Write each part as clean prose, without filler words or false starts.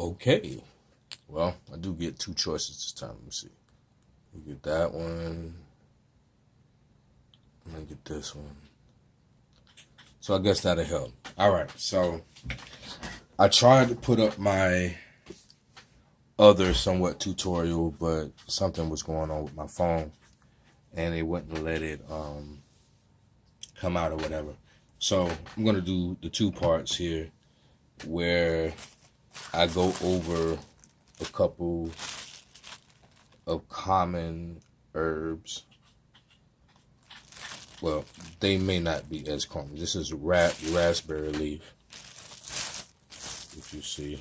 Okay. Well, I do get two choices this time. Let me see. You get that one. I'm gonna get this one. So I guess that'll help. All right. So I tried to put up my other somewhat tutorial, but something was going on with my phone, and it wouldn't let it come out or whatever. So I'm gonna do the two parts here, where I go over a couple of common herbs. Well, they may not be as common. This is raspberry leaf, if you see.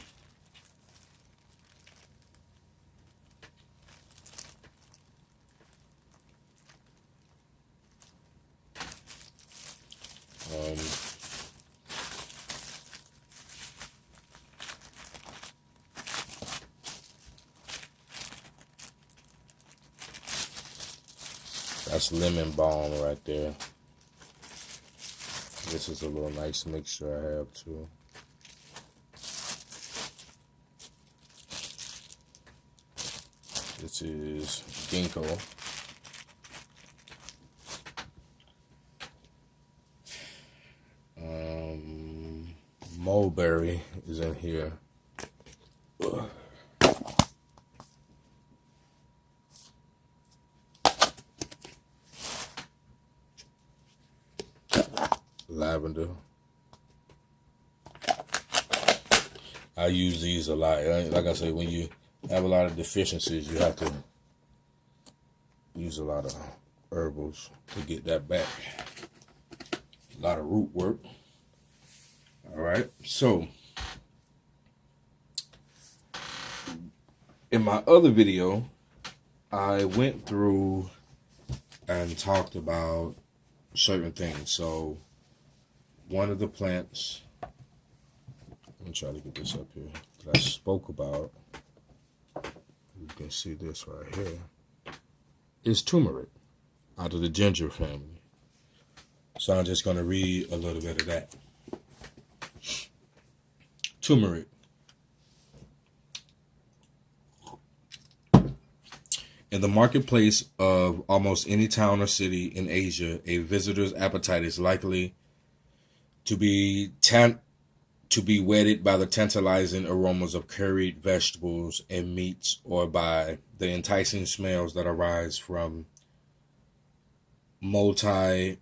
Um, that's lemon balm right there. This is a little nice mixture I have too. This is ginkgo. Mulberry is in here. Ugh. Lavender. I use these a lot. Like I said, when you have a lot of deficiencies, you have to use a lot of herbals to get that back. A lot of root work. All right. So, in my other video, I went through and talked about certain things. So, one of the plants, let me try to get this up here, that I spoke about, you can see this right here, is turmeric, out of the ginger family. So I'm just going to read a little bit of that. Turmeric. In the marketplace of almost any town or city in Asia, a visitor's appetite is likely to be whetted by the tantalizing aromas of curried vegetables and meats, or by the enticing smells that arise from multitudinous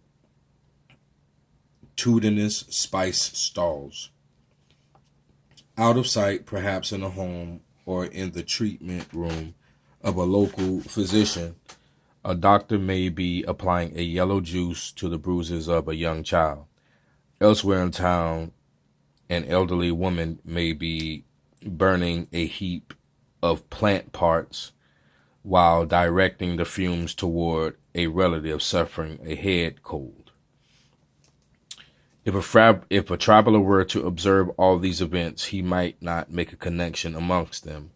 spice stalls. Out of sight, perhaps in a home or in the treatment room of a local physician, a doctor may be applying a yellow juice to the bruises of a young child. Elsewhere in town, an elderly woman may be burning a heap of plant parts while directing the fumes toward a relative suffering a head cold. If a traveler were to observe all these events, he might not make a connection amongst them,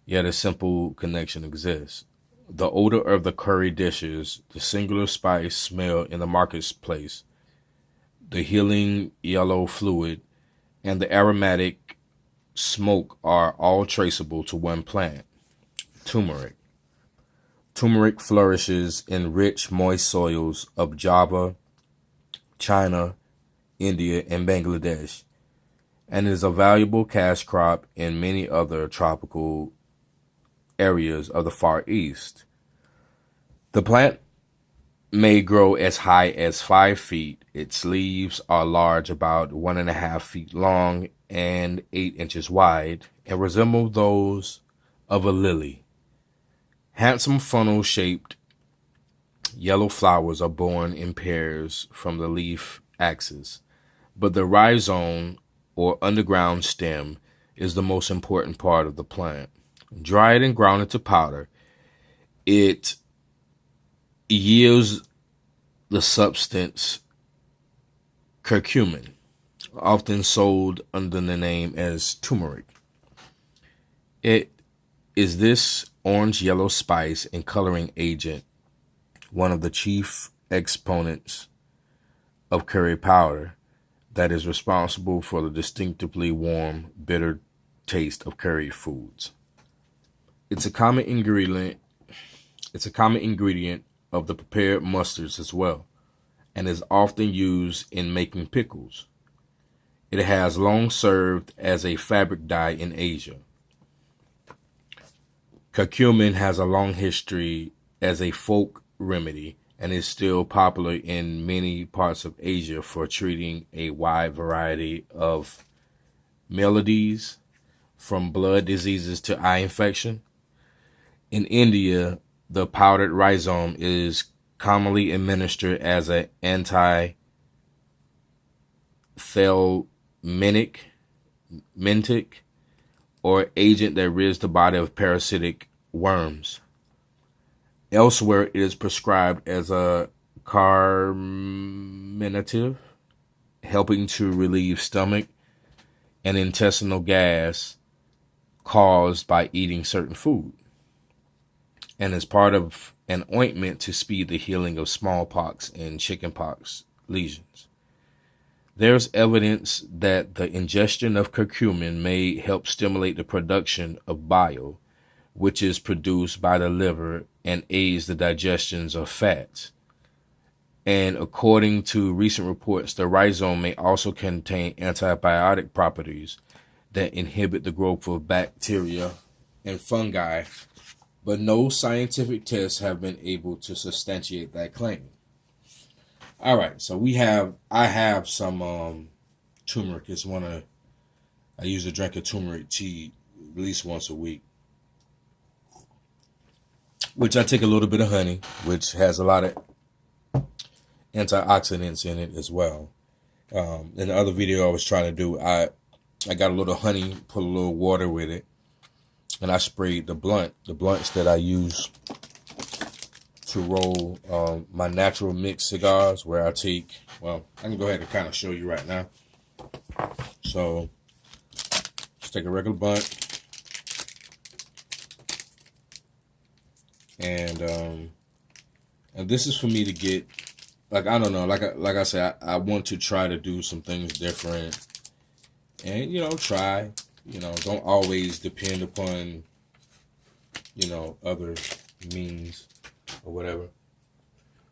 yet a simple connection exists. The odor of the curry dishes, the singular spice smell in the marketplace, the healing yellow fluid, and the aromatic smoke are all traceable to one plant, turmeric. Turmeric flourishes in rich, moist soils of Java, China, India, and Bangladesh, and is a valuable cash crop in many other tropical areas of the Far East. The plant may grow as high as 5 feet. Its leaves are large, about 1.5 feet long and 8 inches wide, and resemble those of a lily. Handsome funnel-shaped yellow flowers are borne in pairs from the leaf axis, but the rhizome, or underground stem, is the most important part of the plant. Dried and ground into powder, it yields the substance curcumin, often sold under the name as turmeric. It is this orange-yellow spice and coloring agent, one of the chief exponents of curry powder, that is responsible for the distinctively warm, bitter taste of curry foods. It's a common ingredient. It's a common ingredient of the prepared mustards as well, and is often used in making pickles. It has long served as a fabric dye in Asia. Curcumin has a long history as a folk remedy and is still popular in many parts of Asia for treating a wide variety of maladies, from blood diseases to eye infection. In India, the powdered rhizome is commonly administered as an antithelminic or agent that rids the body of parasitic worms. Elsewhere, it is prescribed as a carminative, helping to relieve stomach and intestinal gas caused by eating certain food, and as part of an ointment to speed the healing of smallpox and chickenpox lesions. There's evidence that the ingestion of curcumin may help stimulate the production of bile, which is produced by the liver and aids the digestion of fats. And according to recent reports, the rhizome may also contain antibiotic properties that inhibit the growth of bacteria and fungi, but no scientific tests have been able to substantiate that claim. All right, so I have some turmeric. I usually drink a turmeric tea at least once a week, which I take a little bit of honey, which has a lot of antioxidants in it as well. In the other video I was trying to do, I got a little honey, put a little water with it, and I sprayed the blunts that I use to roll my natural mix cigars, where I take, well, I can go ahead and kind of show you right now. So just take a regular blunt, and this is for me to get, like, I don't know, like I said, I want to try to do some things different, and try, don't always depend upon other means or whatever.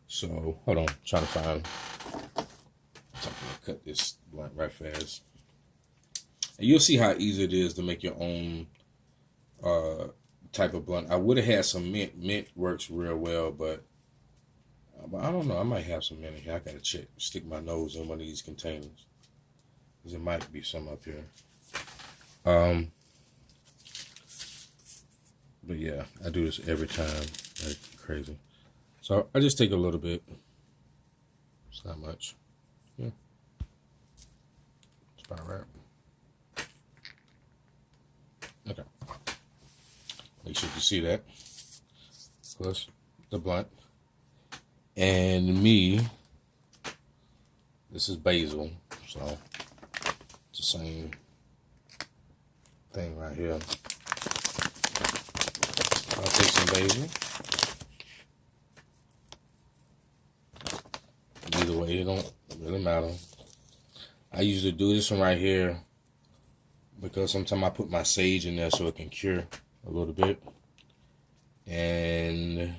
So hold on, trying to find something to cut this blunt right fast, and you'll see how easy it is to make your own type of blunt. I would have had some mint. Mint works real well, but I don't know. I might have some mint in here. I gotta check. Stick my nose in one of these containers, because there might be some up here. But yeah, I do this every time, like crazy. So I just take a little bit. It's not much. Yeah, it's about right. Okay. Make sure you see that. Plus the blunt. And me, this is basil, so it's the same thing right here. I'll take some basil. Either way, it don't really matter. I usually do this one right here because sometimes I put my sage in there so it can cure a little bit. And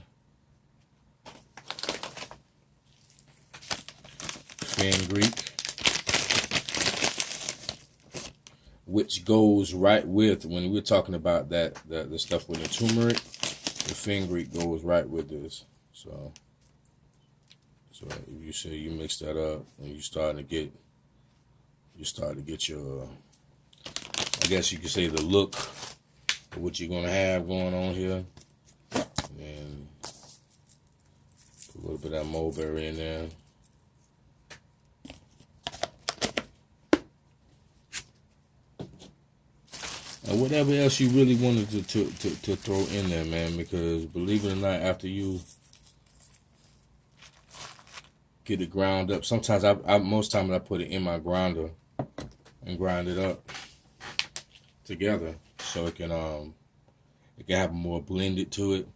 fenugreek, which goes right with, when we're talking about that, the stuff with the turmeric, the fenugreek goes right with this. So if you say you mix that up and you start to get your, I guess you could say, the look of what you're gonna have going on here, and put a little bit of that mulberry in there. And whatever else you really wanted to throw in there, man, because believe it or not, after you get it ground up, sometimes most times I put it in my grinder and grind it up together so it can have more blended to it,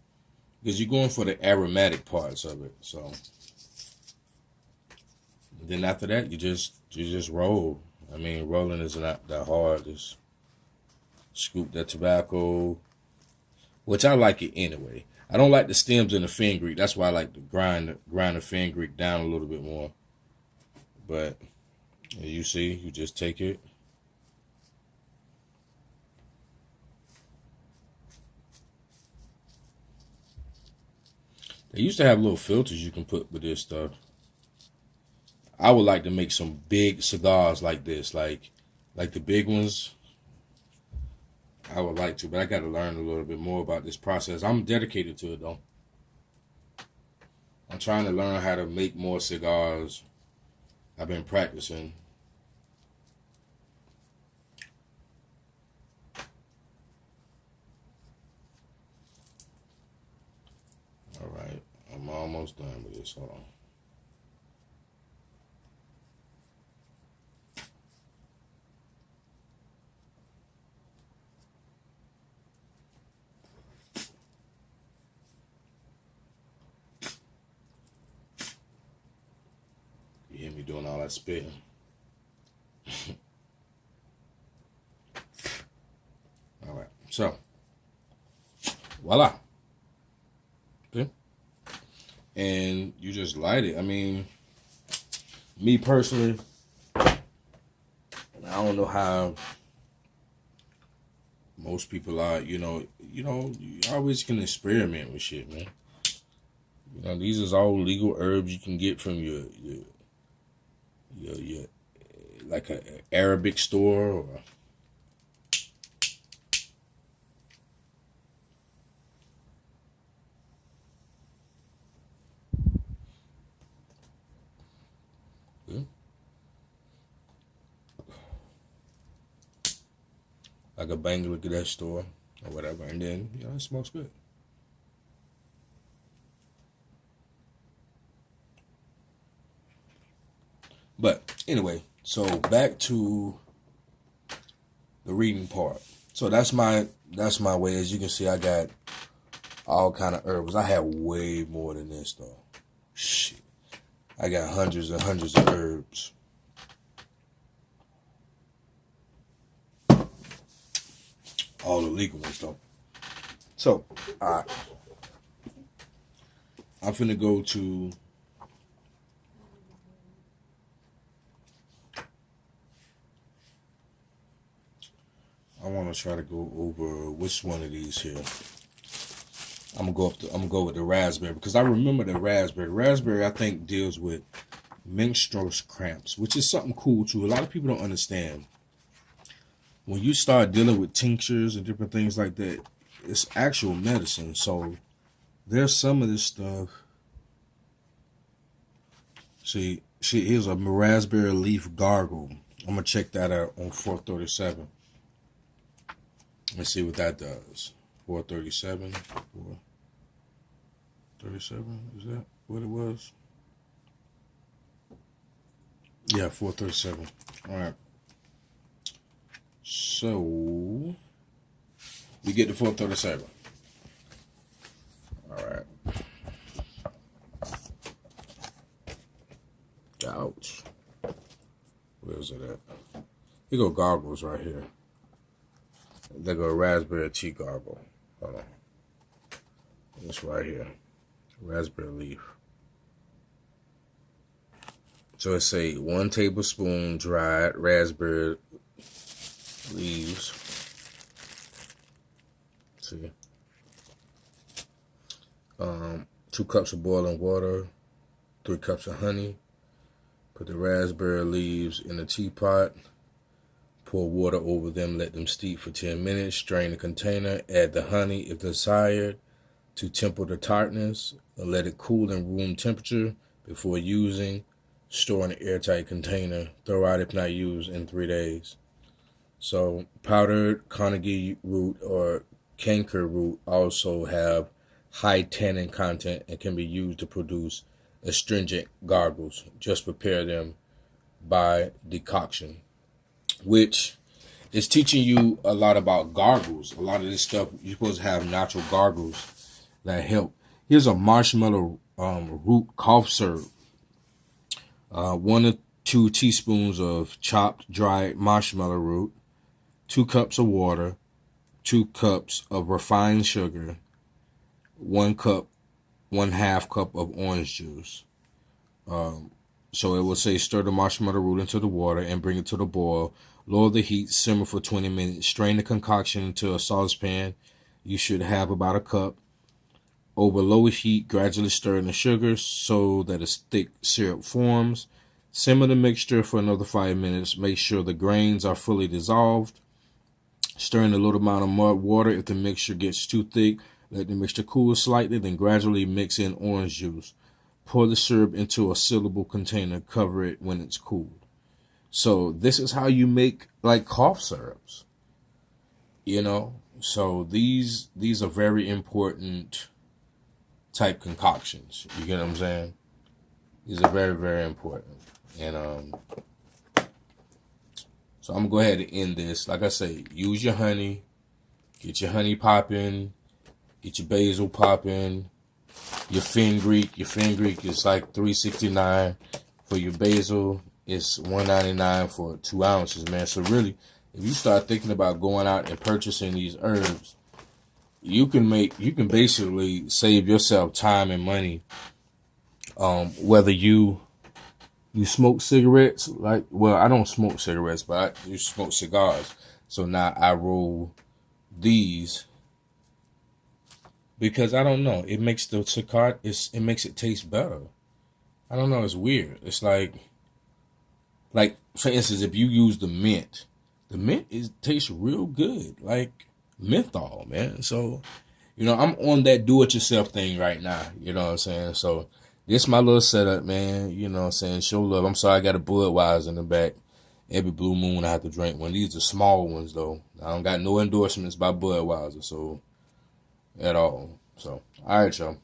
because you're going for the aromatic parts of it. So then after that, you just roll. I mean, rolling is not that hard. It's Scoop that tobacco, which I like it anyway. I don't like the stems and the fenugreek. That's why I like to grind the fenugreek down a little bit more. But you see, you just take it. They used to have little filters you can put with this stuff. I would like to make some big cigars like this, like the big ones. I would like to, but I got to learn a little bit more about this process. I'm dedicated to it though. I'm trying to learn how to make more cigars. I've been practicing. All right, I'm almost done with this. Hold on. You hear me doing all that spitting? All right, so voila. Okay. And you just light it. I mean, me personally, I don't know how most people are. You always can experiment with shit, man. These is all legal herbs you can get from your like a Arabic store or. Like a Bangladesh store or whatever, and then it smells good. But anyway, so back to the reading part. So that's my way. As you can see, I got all kind of herbs. I have way more than this though. Shit, I got hundreds and hundreds of herbs. All the legal ones though. So, all right. I'm finna go to I want to try to go over which one of these here. I'm gonna go with the raspberry because I remember the raspberry. Raspberry I think deals with menstrual cramps, which is something cool too. A lot of people don't understand. When you start dealing with tinctures and different things like that, it's actual medicine. So there's some of this stuff. See, here's a raspberry leaf gargle. I'm gonna check that out on 437. Let's see what that does. 437. 437. Is that what it was? Yeah, 437. All right. So we get to 437. All right. Ouch. Where's it at? Here go goggles right here. There go raspberry tea gargle. Hold on. This right here. Raspberry leaf. So it say 1 tablespoon dried raspberry leaves. See. 2 cups of boiling water, 3 cups of honey. Put the raspberry leaves in a teapot. Pour water over them, let them steep for 10 minutes. Strain the container, add the honey if desired to temper the tartness. And let it cool in room temperature before using. Store in an airtight container. Throw out if not used in 3 days. So powdered Carnegie root or canker root also have high tannin content and can be used to produce astringent gargles. Just prepare them by decoction, which is teaching you a lot about gargles. A lot of this stuff, you're supposed to have natural gargles that help. Here's a marshmallow root cough syrup. 1 to 2 teaspoons of chopped dried marshmallow root, 2 cups of water, 2 cups of refined sugar, 1 cup, 1/2 cup of orange juice. So it will say stir the marshmallow root into the water and bring it to the boil. Lower the heat, simmer for 20 minutes. Strain the concoction into a saucepan. You should have about a cup. Over low heat, gradually stir in the sugar so that a thick syrup forms. Simmer the mixture for another 5 minutes. Make sure the grains are fully dissolved. Stir in a little amount of mud water. If the mixture gets too thick, let the mixture cool slightly, then gradually mix in orange juice. Pour the syrup into a sealable container. Cover it when it's cooled. So this is how you make like cough syrups. So these are very important type concoctions. You get what I'm saying? These are very, very important. And so I'm gonna go ahead and end this. Like I say, use your honey, get your honey popping, get your basil popping, your fenugreek. Your fenugreek is like $3.69 for your basil. It's $1.99 for 2 ounces, man. So really, if you start thinking about going out and purchasing these herbs, you can basically save yourself time and money. Whether you smoke cigarettes, I don't smoke cigarettes, but I do smoke cigars. So now I roll these because I don't know. It makes the cigar, it makes it taste better. I don't know. It's weird. It's like for instance, if you use the mint tastes real good, like menthol, man. So, I'm on that do-it-yourself thing right now. You know what I'm saying? So, this my little setup, man. You know what I'm saying? Show love. I'm sorry I got a Budweiser in the back. Every blue moon I have to drink one. These are small ones, though. I don't got no endorsements by Budweiser, so, at all. So, all right, y'all.